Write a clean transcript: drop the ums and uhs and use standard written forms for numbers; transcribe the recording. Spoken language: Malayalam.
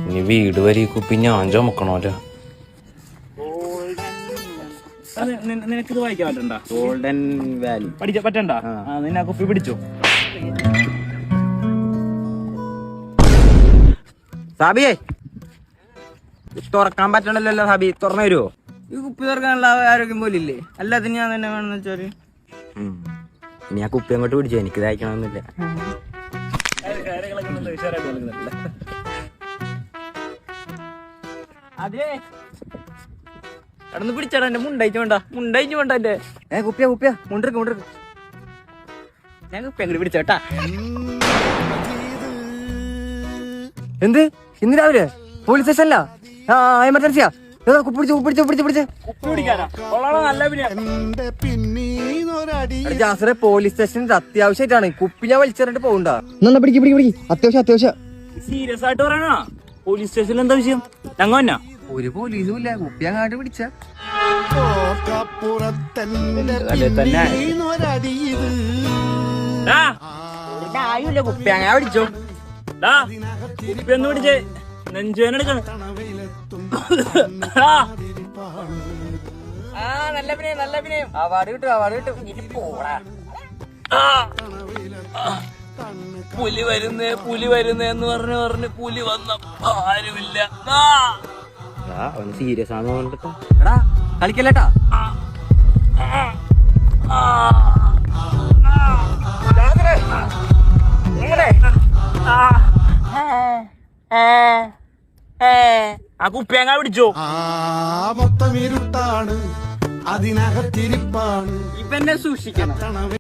ഇനി വീട് വരെ ഈ കുപ്പി ഞാൻ ചുമക്കണോല്ലോ. നിനക്കിത് വായിക്കാൻ പറ്റണ്ട? Golden Valley പറ്റണ്ട? നിന്നെ കുപ്പി പിടിച്ചോ. സാബിയേ, തുറക്കാൻ പറ്റണല്ലോ സാബി, തുറന്നു വരുവോ? ഈ കുപ്പി തുറക്കാനുള്ള ആരോഗ്യം പോലില്ലേ? എല്ലാത്തിനും ഞാൻ തന്നെ വേണമെന്ന് വെച്ചാല് ഇനി ആ കുപ്പി അങ്ങോട്ട് പിടിച്ചോ, എനിക്ക് ഇതായിക്കണമെന്നില്ല. അതെ കടന്ന് പിടിച്ചാടാ, എന്റെ മുണ്ടയിച്ചു വേണ്ട എന്റെ കുപ്പിയാ മുണ്ടിருக்கு ഞാൻ കുപ്പി അങ്ങോട്ട് പിടിച്ചോട്ടാ. എന്ത് ഇന്ന് രാവിലെ പോലീസ് സ്റ്റേഷനിലാ? എമർജൻസിയാ? ജാസറെ, പോലീസ് സ്റ്റേഷനിൽ അത്യാവശ്യമായിട്ടാണ്. കുപ്പി ഞാൻ വലിച്ചെറിഞ്ഞിട്ട് പോകണ്ട. പിടിക്ക് അത്യാവശ്യം. സീരിയസ് ആയിട്ട് പറയണോ? പോലീസ് സ്റ്റേഷനിൽ എന്താ വിഷയം? ഞങ്ങ ഒരു പോലീസും ഇല്ല, കുപ്പി അങ്ങാട്ട് പിടിച്ച കുപ്പി അങ്ങനെ പിടിച്ചോ. കുപ്പി ഒന്ന് പിടിച്ചേ, നെഞ്ചുവേനെടുക്കണം. നല്ല വിനയം. അവാർഡ് കിട്ടും. ഇനി പോടാ. പുലി വരുന്നേ എന്ന് പറഞ്ഞ് പുലി വന്ന ആരുമില്ല. അവന് സീരിയസ് ആണെന്ന് പറഞ്ഞിട്ട് എടാ കളിക്കല്ലേട്ടാ. ആ കുപ്പിയങ്ങ പിടിച്ചോ. മൊത്തം ഇരുട്ടാണ്, അതിനകത്തിരിപ്പാണ്. ഇവന്നെ സൂക്ഷിക്കണം.